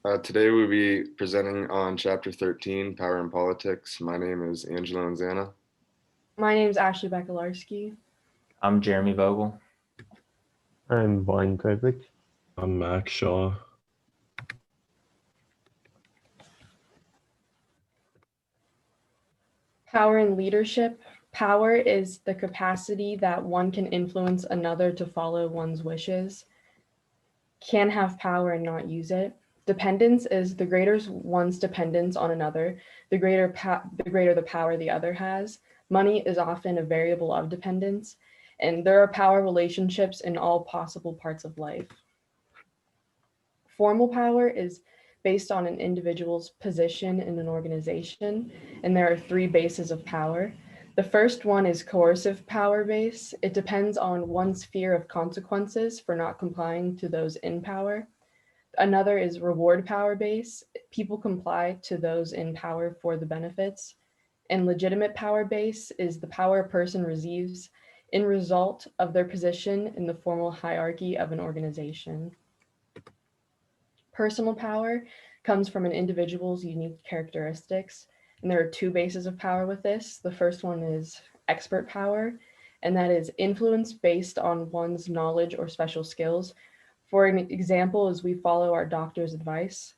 Today we'll be presenting on Chapter 13, Power and Politics. My name is Angelo Inzana. My name is Ashley Bakalarski. I'm Jeremy Vogel. I'm Plivelic. I'm Max Shaw. Power and leadership. Power is the capacity that one can influence another to follow one's wishes, can have power and not use it. Dependence is the greater one's dependence on another, the greater the power the other has. Money is often a variable of dependence, and there are power relationships in all possible parts of life. Formal power is based on an individual's position in an organization, and there are three bases of power. The first one is coercive power base. It depends on one's fear of consequences for not complying to those in power. Another is reward power base. People comply to those in power for the benefits. And legitimate power base is the power a person receives in result of their position in the formal hierarchy of an organization. Personal power comes from an individual's unique characteristics, and there are two bases of power with this. The first one is expert power, and that is influence based on one's knowledge or special skills. For an example, is we follow our doctor's advice.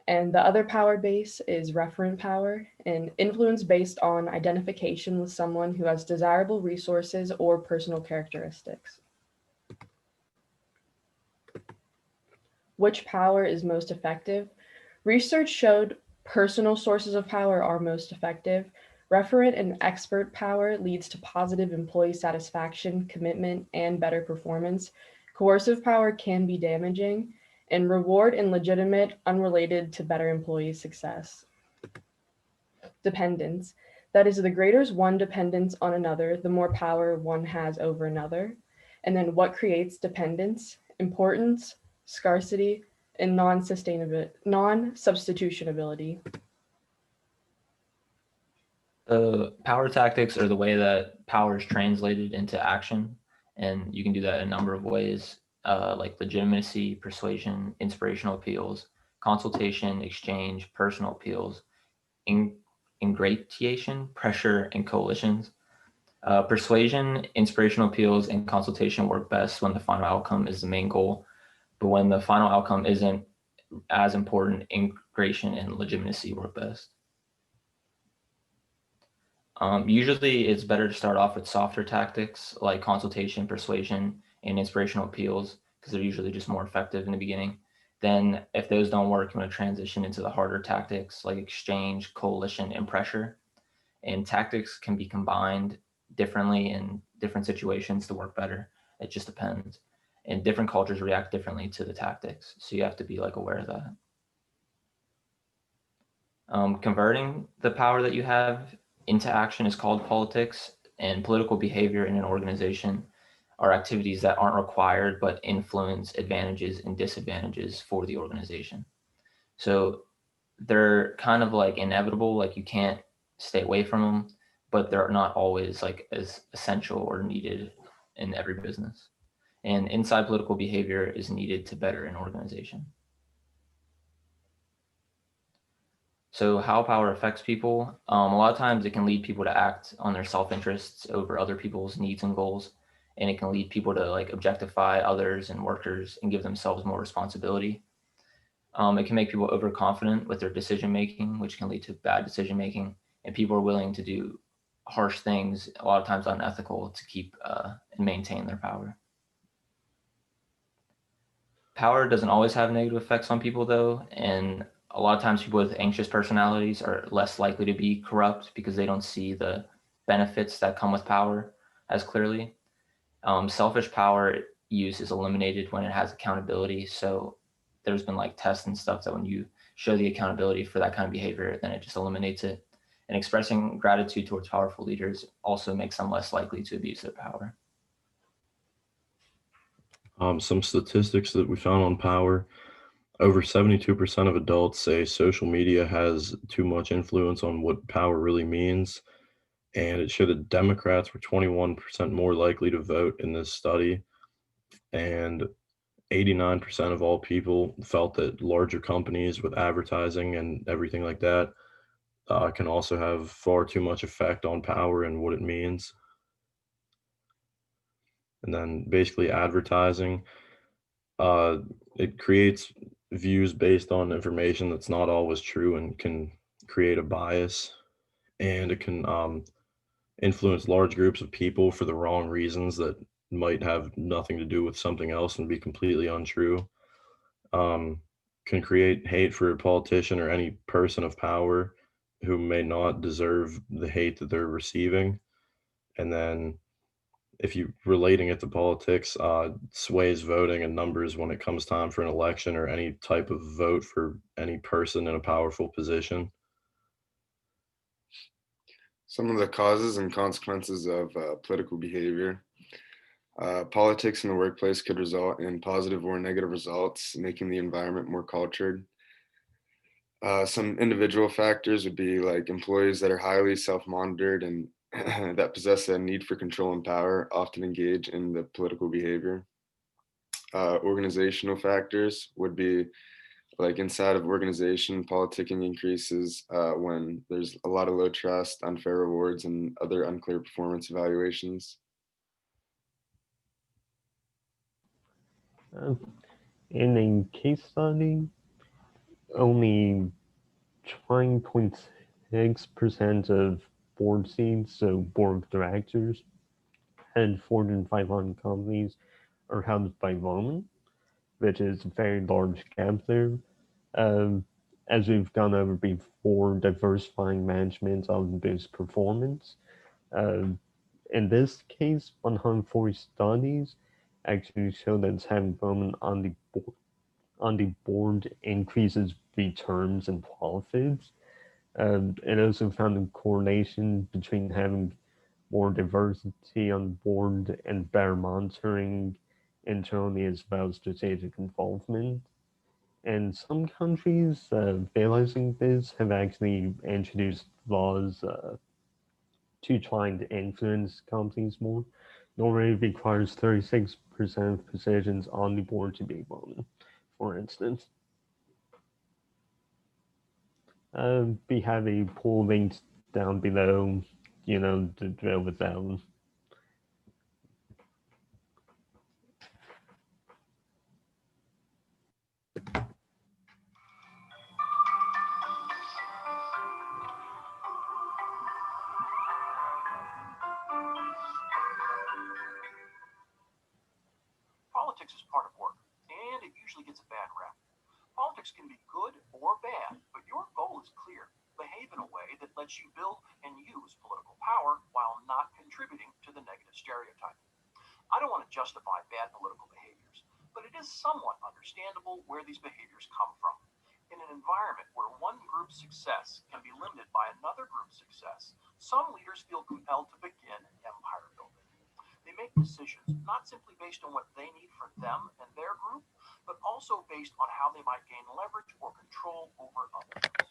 And the other power base is referent power, and influence based on identification with someone who has desirable resources or personal characteristics. Which power is most effective? Research showed personal sources of power are most effective. Referent and expert power leads to positive employee satisfaction, commitment, and better performance. Coercive power can be damaging, and reward and legitimate unrelated to better employee success. Dependence. That is, the greater one dependence on another, the more power one has over another. And then what creates dependence? Importance, scarcity, and non-substitutionability. The power tactics are the way that power is translated into action, and you can do that in a number of ways, like legitimacy, persuasion, inspirational appeals, consultation, exchange, personal appeals, ingratiation, pressure, and coalitions. Persuasion, inspirational appeals, and consultation work best when the final outcome is the main goal, but when the final outcome isn't as important, integration and legitimacy work best. Usually it's better to start off with softer tactics like consultation, persuasion, and inspirational appeals, because they're usually just more effective in the beginning. Then if those don't work, you want to transition into the harder tactics like exchange, coalition, and pressure. And tactics can be combined differently in different situations to work better. It just depends. And different cultures react differently to the tactics. So you have to be aware of that. Converting the power that you have into action is called politics, and political behavior in an organization are activities that aren't required but influence advantages and disadvantages for the organization. So they're kind of inevitable, you can't stay away from them, but they're not always as essential or needed in every business. And inside political behavior is needed to better an organization. So how power affects people, a lot of times it can lead people to act on their self-interests over other people's needs and goals. And it can lead people to objectify others and workers and give themselves more responsibility. It can make people overconfident with their decision-making, which can lead to bad decision-making. And people are willing to do harsh things, a lot of times unethical, to keep and maintain their power. Power doesn't always have negative effects on people though, and a lot of times people with anxious personalities are less likely to be corrupt because they don't see the benefits that come with power as clearly. Selfish power use is eliminated when it has accountability. So there's been tests and stuff that when you show the accountability for that kind of behavior, then it just eliminates it. And expressing gratitude towards powerful leaders also makes them less likely to abuse their power. Some statistics that we found on power. Over 72% of adults say social media has too much influence on what power really means. And it showed that Democrats were 21% more likely to vote in this study. And 89% of all people felt that larger companies with advertising and everything like that can also have far too much effect on power and what it means. And then basically advertising, uh, it creates views based on information that's not always true and can create a bias, and it can influence large groups of people for the wrong reasons that might have nothing to do with something else and be completely untrue. Um, can create hate for a politician or any person of power who may not deserve the hate that they're receiving. And then if you relating it to politics, sways voting and numbers when it comes time for an election or any type of vote for any person in a powerful position. Some of the causes and consequences of political behavior. Politics in the workplace could result in positive or negative results, making the environment more cultured. Some individual factors would be like employees that are highly self-monitored and that possess a need for control and power often engage in the political behavior. Organizational factors would be like inside of organization, politicking increases when there's a lot of low trust, unfair rewards, and other unclear performance evaluations. Uh, in a case study, only 20.6% of board seats, so board of directors, and Fortune 500 companies are held by women, which is a very large gap there. Um, as we've gone over before, diversifying management of this performance. Um, in this case, 140 studies actually show that having women on the board increases returns and profits. It also found a correlation between having more diversity on board and better monitoring internally as well as strategic involvement. And some countries, realizing this, have actually introduced laws to try and influence companies more. Norway requires 36% of positions on the board to be women, for instance. We have a poll linked down below, to drill with that one. Politics is part of work, and it usually gets a bad rap. Politics can be good or bad, but your goal is clear. Behave in a way that lets you build and use political power while not contributing to the negative stereotype. I don't want to justify bad political behaviors, but it is somewhat understandable where these behaviors come from. In an environment where one group's success can be limited by another group's success, some leaders feel compelled to begin empire building. They make decisions not simply based on what they need for them and their group, but also based on how they might gain leverage or control over others.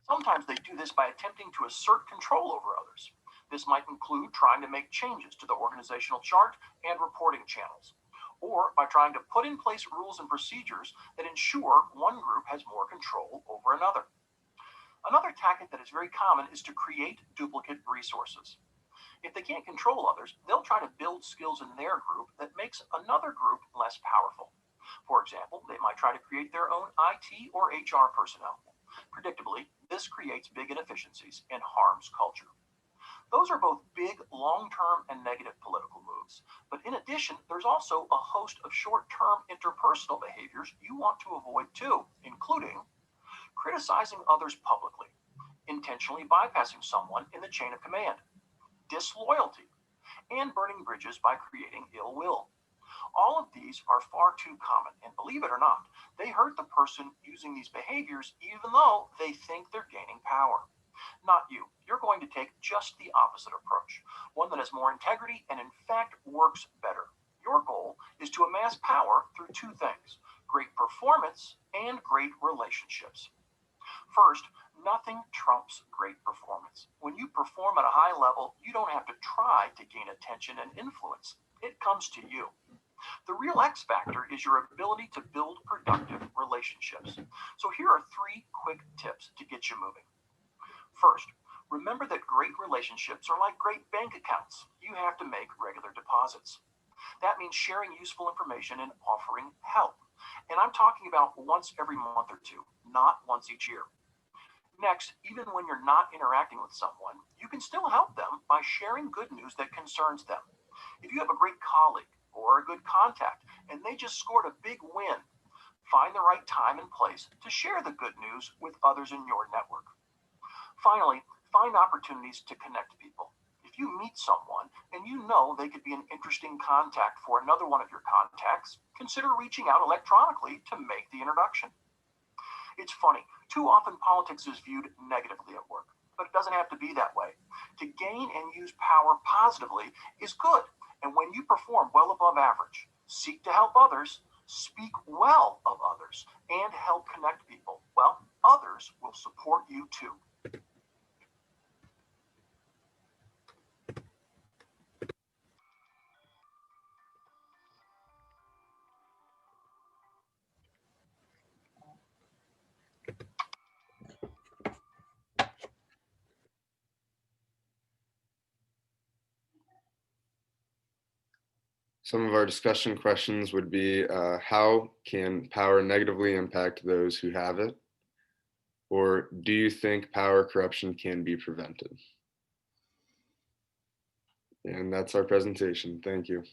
Sometimes they do this by attempting to assert control over others. This might include trying to make changes to the organizational chart and reporting channels, or by trying to put in place rules and procedures that ensure one group has more control over another. Another tactic that is very common is to create duplicate resources. If they can't control others, they'll try to build skills in their group that makes another group less powerful. For example, they might try to create their own IT or HR personnel. Predictably, this creates big inefficiencies and harms culture. Those are both big long-term and negative political moves. But in addition, there's also a host of short-term interpersonal behaviors you want to avoid too, including criticizing others publicly, intentionally bypassing someone in the chain of command, disloyalty, and burning bridges by creating ill will. All of these are far too common, and believe it or not, they hurt the person using these behaviors even though they think they're gaining power. Not you. You're going to take just the opposite approach, one that has more integrity and in fact works better. Your goal is to amass power through two things: great performance and great relationships. First, nothing trumps great performance. When you perform at a high level, you don't have to try to gain attention and influence. It comes to you. The real X factor is your ability to build productive relationships. So here are 3 quick tips to get you moving. First, remember that great relationships are like great bank accounts. You have to make regular deposits. That means sharing useful information and offering help. And I'm talking about once every month or two, not once each year. Next, even when you're not interacting with someone, you can still help them by sharing good news that concerns them. If you have a great colleague or a good contact and they just scored a big win, find the right time and place to share the good news with others in your network. Finally, find opportunities to connect people. If you meet someone and you know they could be an interesting contact for another one of your contacts, consider reaching out electronically to make the introduction. It's funny, too often politics is viewed negatively at work, but it doesn't have to be that way. To gain and use power positively is good, and when you perform well above average, seek to help others, speak well of others, and help connect people, well, others will support you too. Some of our discussion questions would be, how can power negatively impact those who have it? Or do you think power corruption can be prevented? And that's our presentation. Thank you.